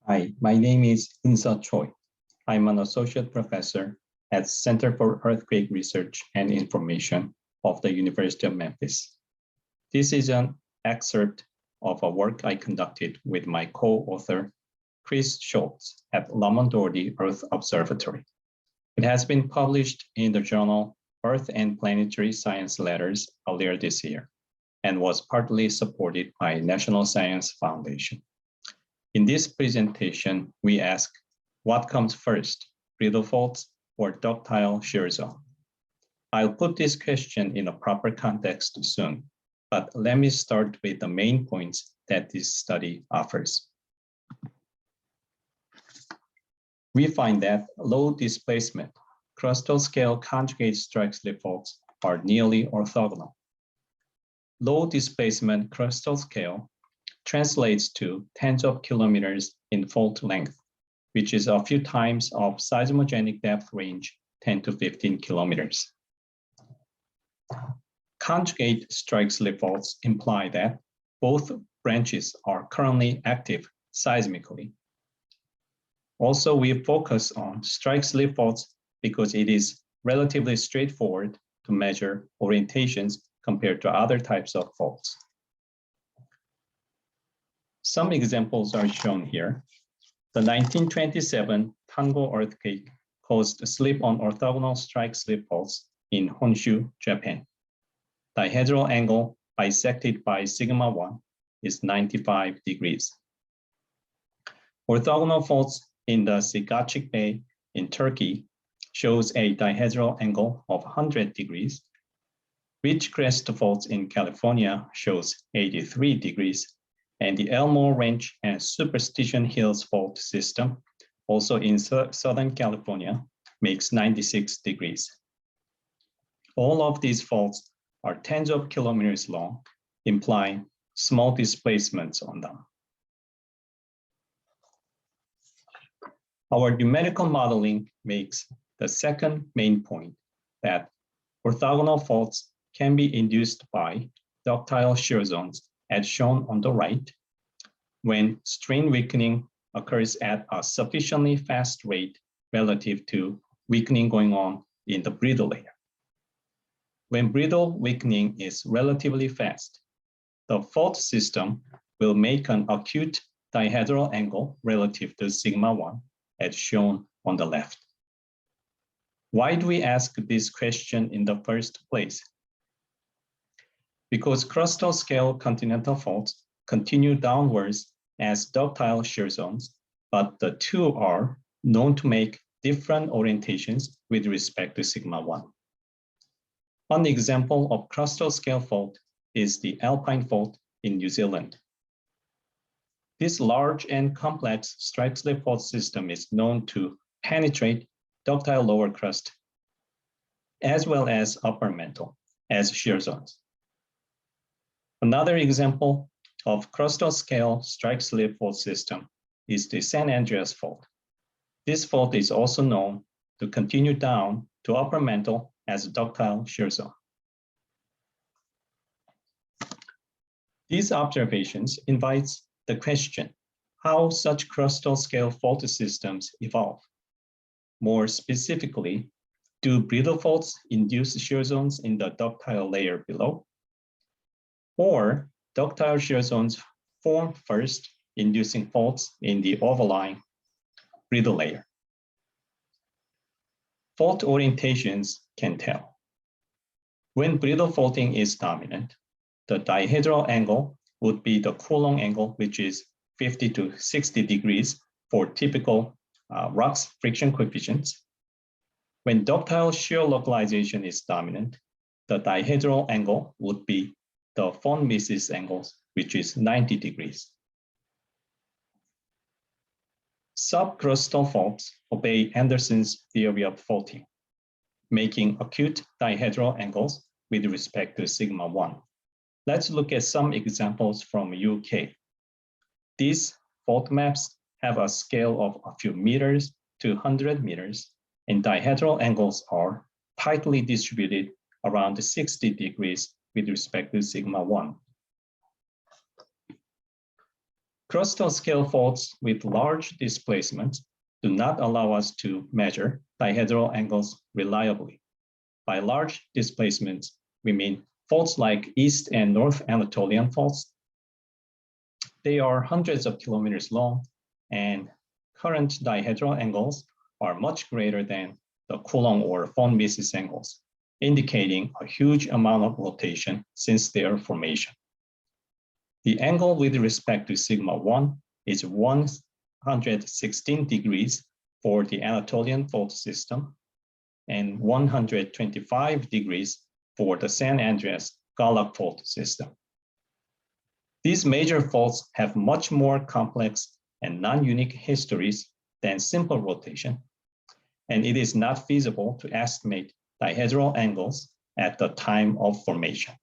Hi, my name is Eunseo Choi. I'm an associate professor at Center for Earthquake Research and Information of the University of Memphis. This is an excerpt of a work I conducted with my co-author, Chris Scholz at Lamont Doherty Earth Observatory. It has been published in the journal Earth and Planetary Science Letters earlier this year and was partly supported by National Science Foundation. In this presentation, we ask, what comes first, brittle faults or ductile shear zone? I'll put this question in a proper context soon, but let me start with the main points that this study offers. We find that low displacement, crustal scale conjugate strike slip faults are nearly orthogonal. Low displacement crustal scale translates to tens of kilometers in fault length, which is a few times of seismogenic depth range 10 to 15 kilometers. Conjugate strike slip faults imply that both branches are currently active seismically. Also, we focus on strike slip faults because it is relatively straightforward to measure orientations compared to other types of faults. Some examples are shown here. The 1927 Tango earthquake caused a slip on orthogonal strike slip faults in Honshu, Japan. Dihedral angle bisected by sigma 1 is 95 degrees. Orthogonal faults in the Sigacik Bay in Turkey shows a dihedral angle of 100 degrees. Ridgecrest faults in California shows 83 degrees. And the Elmore Range and Superstition Hills fault system, also in Southern California, makes 96 degrees. All of these faults are tens of kilometers long, implying small displacements on them. Our numerical modeling makes the second main point that orthogonal faults can be induced by ductile shear zones as shown on the right, when strain weakening occurs at a sufficiently fast rate relative to weakening going on in the brittle layer. When brittle weakening is relatively fast, the fault system will make an acute dihedral angle relative to sigma 1, as shown on the left. Why do we ask this question in the first place? Because crustal scale continental faults continue downwards as ductile shear zones, but the two are known to make different orientations with respect to sigma 1. One example of crustal scale fault is the Alpine fault in New Zealand. This large and complex strike slip fault system is known to penetrate ductile lower crust as well as upper mantle as shear zones. Another example of crustal scale strike slip fault system is the San Andreas fault. This fault is also known to continue down to upper mantle as a ductile shear zone. These observations invite the question how such crustal scale fault systems evolve. More specifically, do brittle faults induce shear zones in the ductile layer below? Or ductile shear zones form first, inducing faults in the overlying brittle layer. Fault orientations can tell. When brittle faulting is dominant, the dihedral angle would be the Coulomb angle, which is 50 to 60 degrees for typical rocks friction coefficients. When ductile shear localization is dominant, the dihedral angle would be the von Mises angles, which is 90 degrees. Subcrustal faults obey Anderson's theory of faulting, making acute dihedral angles with respect to sigma 1. Let's look at some examples from UK. These fault maps have a scale of a few meters to 100 meters, and dihedral angles are tightly distributed around 60 degrees with respect to sigma 1. Crustal scale faults with large displacements do not allow us to measure dihedral angles reliably. By large displacements, we mean faults like East and North Anatolian faults. They are hundreds of kilometers long, and current dihedral angles are much greater than the Coulomb or von Mises angles, indicating a huge amount of rotation since their formation. The angle with respect to sigma 1 is 116 degrees for the Anatolian fault system and 125 degrees for the San Andreas Gallup fault system. These major faults have much more complex and non-unique histories than simple rotation, and it is not feasible to estimate dihedral angles at the time of formation.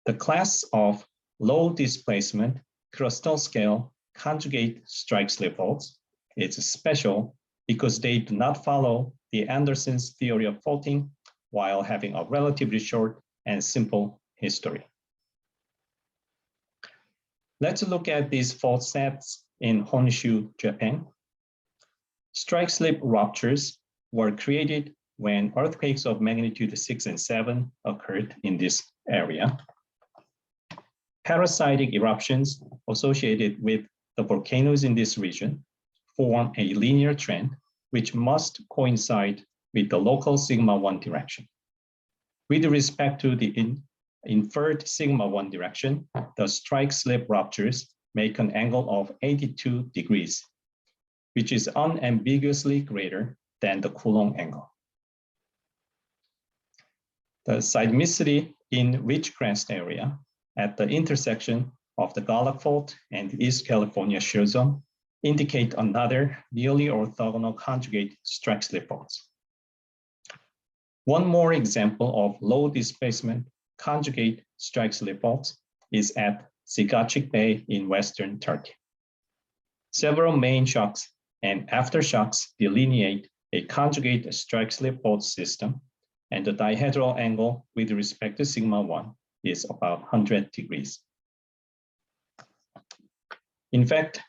The class of low displacement crustal scale conjugate strike slip faults is special because they do not follow the Anderson's theory of faulting while having a relatively short and simple history. Let's look at these fault sets in Honshu, Japan. Strike slip ruptures were created when earthquakes of magnitude 6 and 7 occurred in this area. Parasitic eruptions associated with the volcanoes in this region form a linear trend which must coincide with the local sigma 1 direction. With respect to the inferred sigma 1 direction, the strike slip ruptures make an angle of 82 degrees, which is unambiguously greater than the Coulomb angle. The seismicity in Ridgecrest area at the intersection of the Gallup fault and East California shear zone indicate another nearly orthogonal conjugate strike slip faults. One more example of low displacement conjugate strike slip faults is at Sigachik Bay in Western Turkey. Several main shocks and aftershocks delineate a conjugate strike slip fault system, and the dihedral angle with respect to sigma 1 is about 100 degrees. In fact,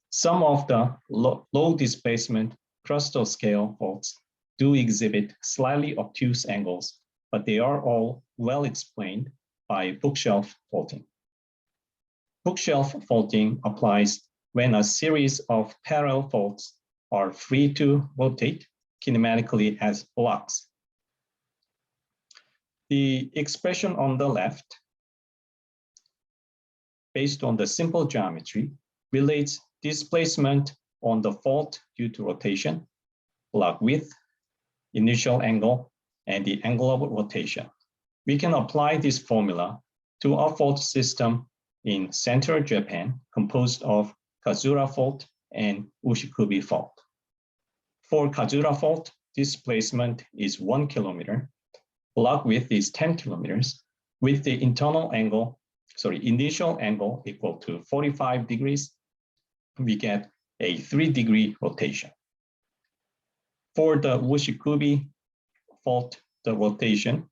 some of the low displacement crustal scale faults do exhibit slightly obtuse angles, but they are all well explained by bookshelf faulting. Bookshelf faulting applies when a series of parallel faults are free to rotate kinematically as blocks. The expression on the left, based on the simple geometry, relates displacement on the fault due to rotation, block width, initial angle, and the angle of rotation. We can apply this formula to a fault system in central Japan composed of Kazura fault and Ushikubi fault. For Kazura fault, displacement is 1 kilometer, block width is 10 kilometers, with the initial angle equal to 45 degrees, we get a 3-degree rotation. For the Ushikubi fault, the rotation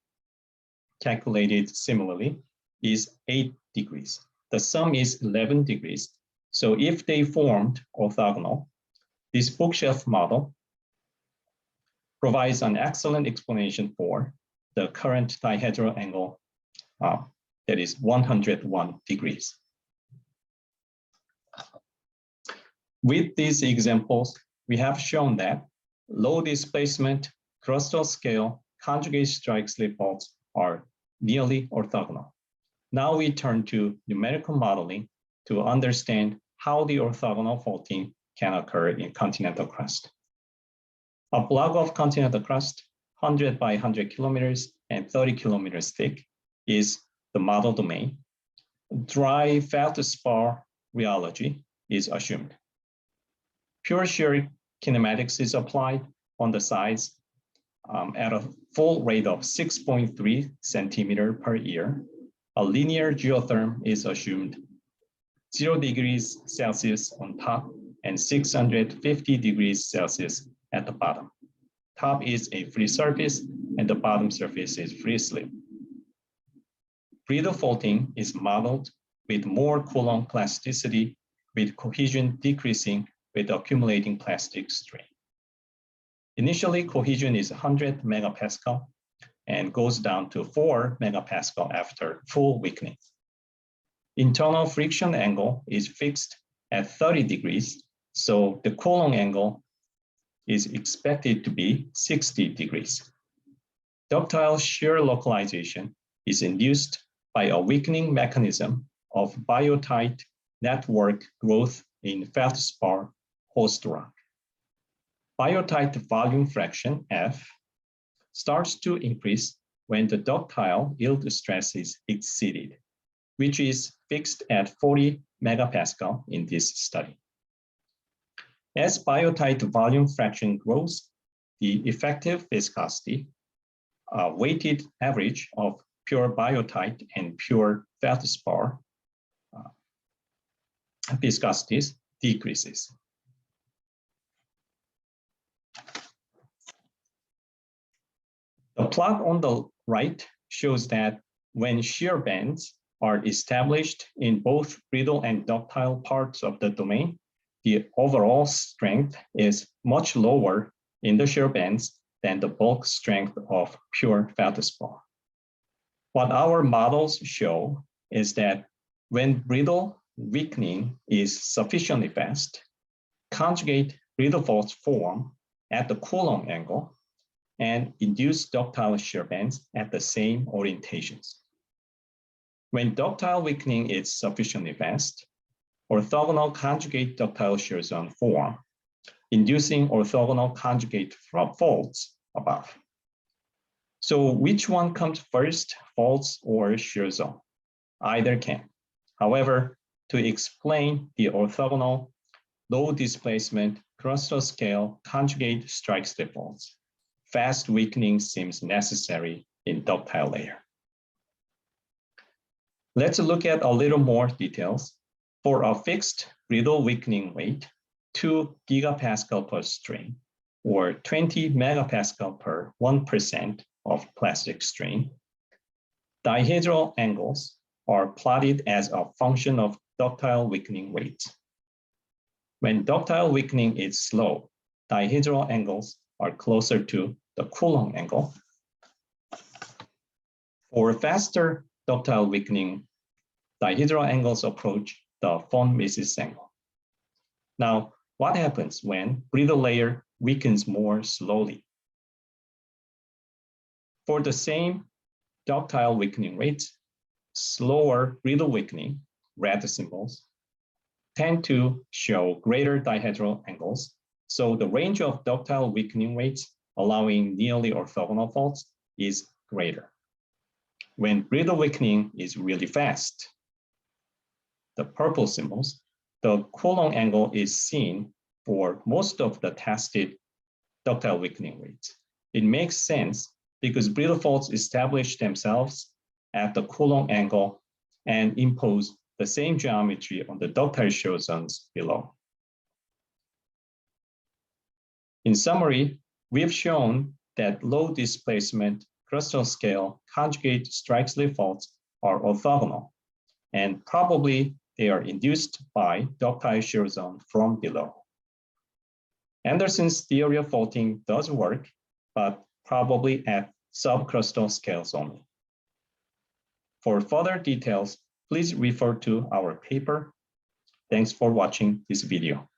calculated similarly is 8 degrees. The sum is 11 degrees. So if they formed orthogonal, this bookshelf model provides an excellent explanation for the current dihedral angle that is 101 degrees. With these examples, we have shown that low displacement crustal scale conjugate strike slip faults are nearly orthogonal. Now we turn to numerical modeling to understand how the orthogonal faulting can occur in continental crust. A block of continental crust, 100 by 100 kilometers and 30 kilometers thick, is the model domain. Dry feldspar rheology is assumed. Pure shear kinematics is applied on the sides at a full rate of 6.3 centimeter per year. A linear geotherm is assumed, 0 degrees Celsius on top and 650 degrees Celsius at the bottom. Top is a free surface and the bottom surface is free slip. Brittle faulting is modeled with more Coulomb plasticity, with cohesion decreasing with accumulating plastic strain. Initially, cohesion is 100 megapascal and goes down to 4 megapascal after full weakening. Internal friction angle is fixed at 30 degrees, so the Coulomb angle is expected to be 60 degrees. Ductile shear localization is induced by a weakening mechanism of biotite network growth in feldspar host rock. Biotite volume fraction, F, starts to increase when the ductile yield stress is exceeded, which is fixed at 40 megapascal in this study. As biotite volume fraction grows, the effective viscosity, weighted average of pure biotite and pure feldspar viscosities decreases. The plot on the right shows that when shear bands are established in both brittle and ductile parts of the domain, the overall strength is much lower in the shear bands than the bulk strength of pure feldspar. What our models show is that when brittle weakening is sufficiently fast, conjugate brittle faults form at the Coulomb angle and induce ductile shear bands at the same orientations. When ductile weakening is sufficiently fast, orthogonal conjugate ductile shear zone form, inducing orthogonal conjugate faults above. So which one comes first, faults or shear zone? Either can. However, to explain the orthogonal low displacement crustal scale conjugate strike slip faults, fast weakening seems necessary in ductile layer. Let's look at a little more details. For a fixed brittle weakening rate, 2 gigapascal per strain, or 20 megapascal per 1% of plastic strain, dihedral angles are plotted as a function of ductile weakening rate. When ductile weakening is slow, dihedral angles are closer to the Coulomb angle. For faster ductile weakening, dihedral angles approach the von Mises angle. Now, what happens when brittle layer weakens more slowly? For the same ductile weakening rates, slower brittle weakening, red symbols, tend to show greater dihedral angles. So the range of ductile weakening rates allowing nearly orthogonal faults is greater. When brittle weakening is really fast, the purple symbols, the Coulomb angle is seen for most of the tested ductile weakening rates. It makes sense because brittle faults establish themselves at the Coulomb angle and impose the same geometry on the ductile shear zones below. In summary, we have shown that low displacement crustal scale conjugate strike slip faults are orthogonal, and probably they are induced by ductile shear zone from below. Anderson's theory of faulting does work, but probably at subcrustal scales only. For further details, please refer to our paper. Thanks for watching this video.